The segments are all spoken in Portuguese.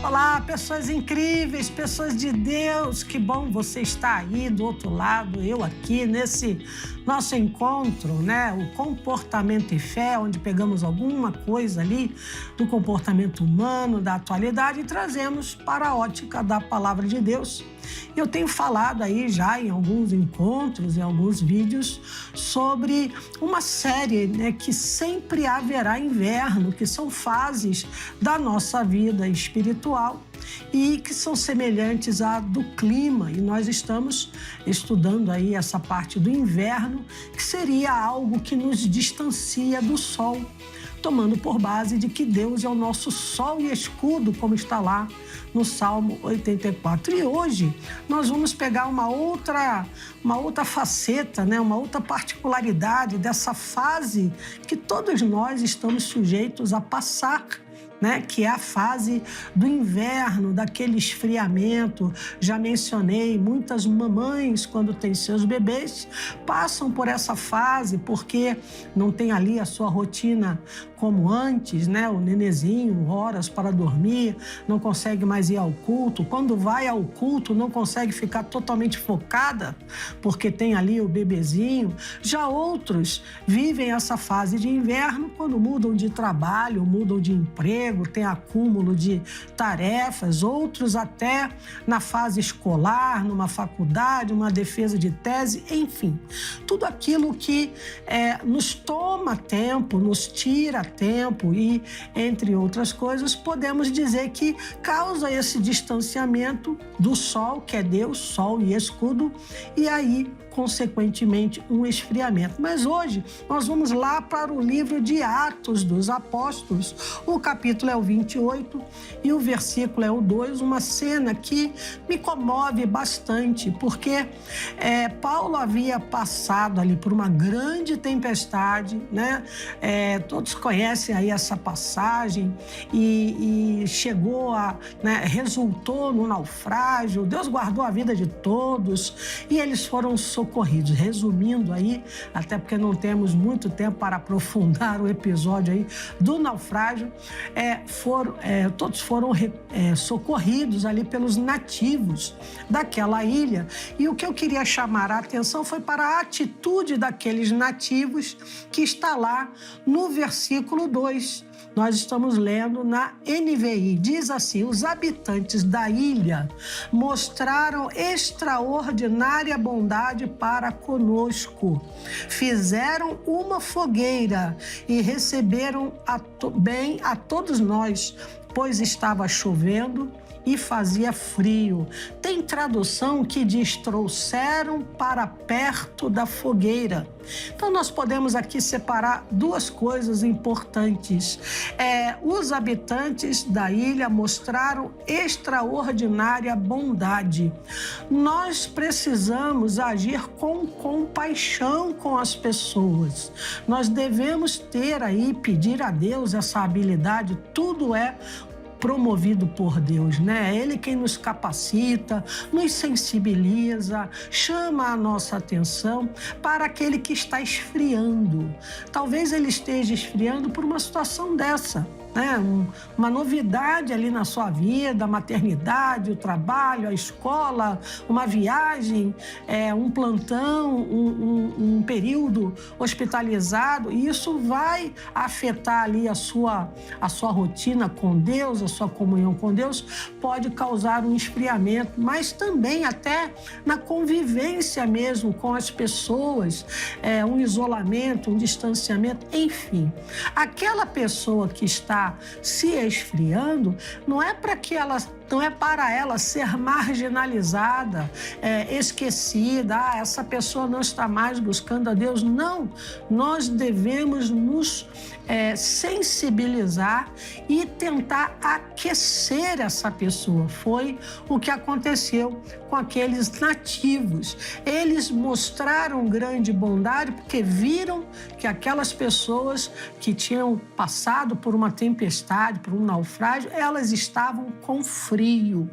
Olá, pessoas incríveis, pessoas de Deus, que bom você estar aí do outro lado, eu aqui nesse nosso encontro, né? O Comportamento e Fé, onde pegamos alguma coisa ali do comportamento humano, da atualidade e trazemos para a ótica da Palavra de Deus. Eu tenho falado aí já em alguns encontros, em alguns vídeos, sobre uma série, né, que sempre haverá inverno, que são fases da nossa vida espiritual e que são semelhantes à do clima. E nós estamos estudando aí essa parte do inverno, que seria algo que nos distancia do sol, tomando por base de que Deus é o nosso sol e escudo, como está lá no Salmo 84. E hoje nós vamos pegar uma outra faceta, né? Uma outra particularidade dessa fase que todos nós estamos sujeitos a passar, né? Que é a fase do inverno, daquele esfriamento. Já mencionei, muitas mamães, quando têm seus bebês, passam por essa fase porque não tem ali a sua rotina como antes, né? O nenezinho, horas para dormir, não consegue mais ir ao culto. Quando vai ao culto, não consegue ficar totalmente focada porque tem ali o bebezinho. Já outros vivem essa fase de inverno quando mudam de trabalho, mudam de emprego, tem acúmulo de tarefas, outros até na fase escolar, numa faculdade, uma defesa de tese, enfim. Tudo aquilo que nos toma tempo, nos tira tempo e, entre outras coisas, podemos dizer que causa esse distanciamento do sol, que é Deus, sol e escudo, e aí, consequentemente, um esfriamento. Mas hoje nós vamos lá para o livro de Atos dos Apóstolos. O capítulo é o 28 e o versículo é o 2, uma cena que me comove bastante, porque Paulo havia passado ali por uma grande tempestade, né? Todos conhecem aí essa passagem e chegou resultou no naufrágio. Deus guardou a vida de todos e eles foram socorridos. Resumindo aí, até porque não temos muito tempo para aprofundar o episódio aí do naufrágio, todos foram socorridos ali pelos nativos daquela ilha. E o que eu queria chamar a atenção foi para a atitude daqueles nativos que está lá no versículo 2. Nós estamos lendo na NVI. Diz assim: os habitantes da ilha mostraram extraordinária bondade para conosco. Fizeram uma fogueira e receberam bem a todos nós, pois estava chovendo e fazia frio. Tem tradução que diz: trouxeram para perto da fogueira. Então nós podemos aqui separar duas coisas importantes. Os habitantes da ilha mostraram extraordinária bondade. Nós precisamos agir com compaixão com as pessoas. Nós devemos ter aí, pedir a Deus essa habilidade. Tudo é promovido por Deus, né? É Ele quem nos capacita, nos sensibiliza, chama a nossa atenção para aquele que está esfriando. Talvez ele esteja esfriando por uma situação dessa, né? Uma novidade ali na sua vida, a maternidade, o trabalho, a escola, uma viagem, um plantão, um período hospitalizado. E isso vai afetar ali a sua rotina com Deus, a sua comunhão com Deus, pode causar um esfriamento, mas também até na convivência mesmo com as pessoas, um isolamento, um distanciamento, enfim. Aquela pessoa que está se esfriando, não é para ela ser marginalizada, esquecida, essa pessoa não está mais buscando a Deus. Não, nós devemos nos sensibilizar e tentar aquecer essa pessoa. Foi o que aconteceu com aqueles nativos. Eles mostraram grande bondade porque viram que aquelas pessoas que tinham passado por uma tempestade, por um naufrágio, elas estavam com frio.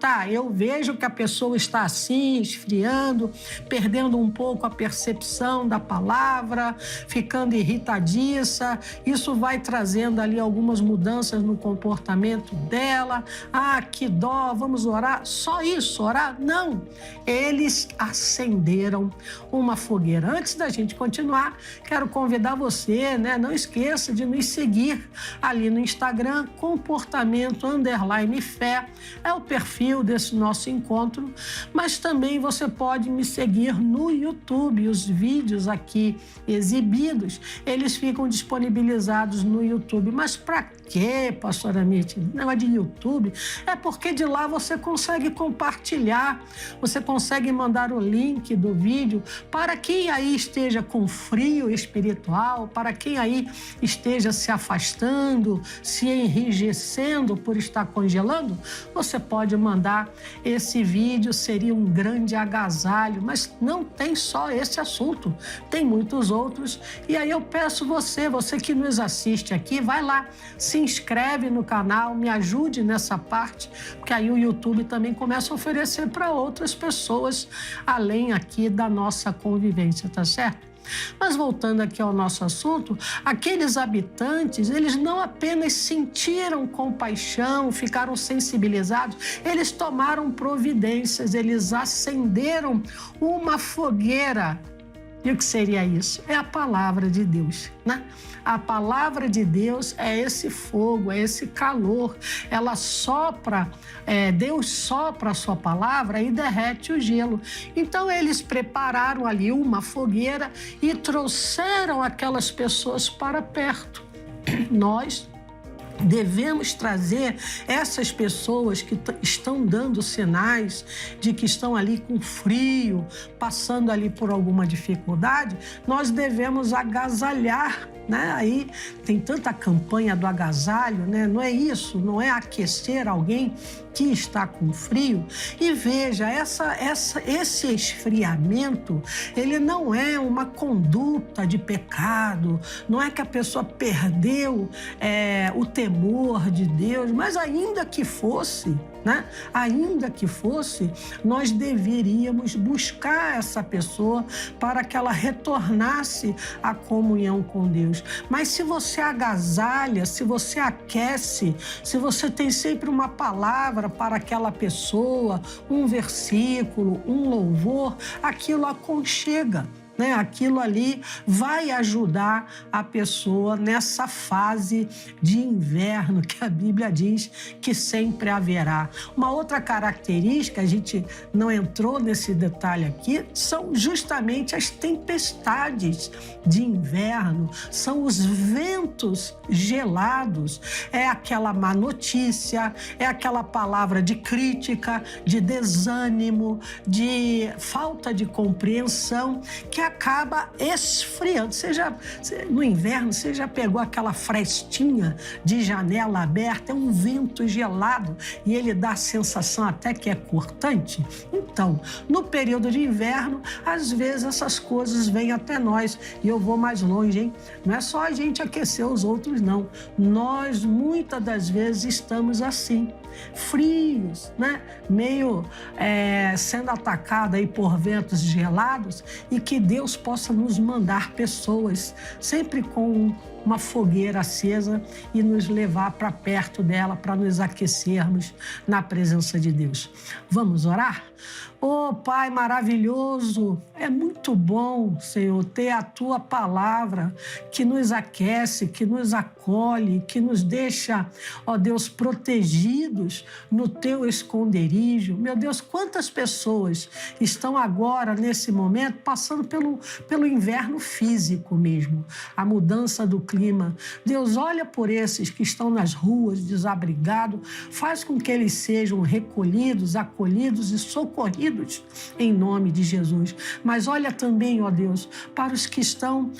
tá, eu vejo que a pessoa está assim, esfriando, perdendo um pouco a percepção da palavra, ficando irritadiça, isso vai trazendo ali algumas mudanças no comportamento dela. Ah, que dó, vamos orar. Só isso, orar? Não. Eles acenderam uma fogueira. Antes da gente continuar, quero convidar você, né? Não esqueça de nos seguir ali no Instagram, comportamento_fé, é o perfil desse nosso encontro, mas também você pode me seguir no YouTube. Os vídeos aqui exibidos, eles ficam disponibilizados no YouTube. Mas para quê, pastora Mitty? Negócio de YouTube? É porque de lá você consegue compartilhar, você consegue mandar o link do vídeo para quem aí esteja com frio espiritual, para quem aí esteja se afastando, se enrijecendo por estar congelando. Você pode mandar esse vídeo, seria um grande agasalho, mas não tem só esse assunto, tem muitos outros. E aí eu peço você que nos assiste aqui, vai lá, se inscreve no canal, me ajude nessa parte, porque aí o YouTube também começa a oferecer para outras pessoas, além aqui da nossa convivência, tá certo? Mas voltando aqui ao nosso assunto, aqueles habitantes, eles não apenas sentiram compaixão, ficaram sensibilizados, eles tomaram providências, eles acenderam uma fogueira. E o que seria isso? É a palavra de Deus, né? A palavra de Deus é esse fogo, é esse calor. Ela sopra, Deus sopra a sua palavra e derrete o gelo. Então eles prepararam ali uma fogueira e trouxeram aquelas pessoas para perto. Nós devemos trazer essas pessoas que estão dando sinais de que estão ali com frio, passando ali por alguma dificuldade, nós devemos agasalhar, né? Aí tem tanta campanha do agasalho, né? Não é isso, não é aquecer alguém que está com frio. E veja, esse esfriamento, ele não é uma conduta de pecado, não é que a pessoa perdeu o temor de Deus, mas ainda que fosse, né? Ainda que fosse, nós deveríamos buscar essa pessoa para que ela retornasse à comunhão com Deus. Mas se você agasalha, se você aquece, se você tem sempre uma palavra para aquela pessoa, um versículo, um louvor, aquilo aconchega, né? Aquilo ali vai ajudar a pessoa nessa fase de inverno que a Bíblia diz que sempre haverá. Uma outra característica, a gente não entrou nesse detalhe aqui, são justamente as tempestades de inverno, são os ventos gelados, é aquela má notícia, é aquela palavra de crítica, de desânimo, de falta de compreensão, que acaba esfriando. No inverno, você já pegou aquela frestinha de janela aberta, é um vento gelado e ele dá a sensação até que é cortante. Então, no período de inverno, às vezes essas coisas vêm até nós. E eu vou mais longe, hein? Não é só a gente aquecer os outros, não. Nós, muitas das vezes, estamos assim, frios, né? Meio sendo atacado aí por ventos gelados, e que Deus possa nos mandar pessoas sempre com uma fogueira acesa e nos levar para perto dela, para nos aquecermos na presença de Deus. Vamos orar? Oh, Pai maravilhoso, é muito bom, Senhor, ter a Tua palavra que nos aquece, que nos acolhe, que nos deixa, ó Deus, protegidos no Teu esconderijo. Meu Deus, quantas pessoas estão agora, nesse momento, passando pelo inverno físico mesmo, a mudança do clima. Deus, olha por esses que estão nas ruas, desabrigados, faz com que eles sejam recolhidos, acolhidos e socorridos em nome de Jesus. Mas olha também, ó Deus, para os que estão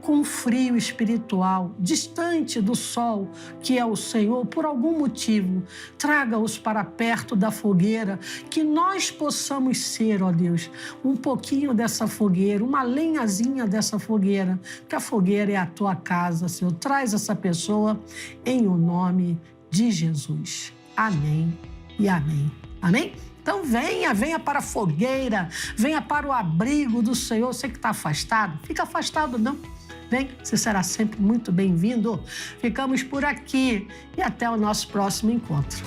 com frio espiritual, distante do sol, que é o Senhor, por algum motivo, traga-os para perto da fogueira, que nós possamos ser, ó Deus, um pouquinho dessa fogueira, uma lenhazinha dessa fogueira, que a fogueira é a Tua casa, Senhor. Traz essa pessoa em o nome de Jesus. Amém e amém. Amém? Então venha para a fogueira, venha para o abrigo do Senhor. Você que está afastado, fica afastado não. Vem, você será sempre muito bem-vindo. Ficamos por aqui e até o nosso próximo encontro.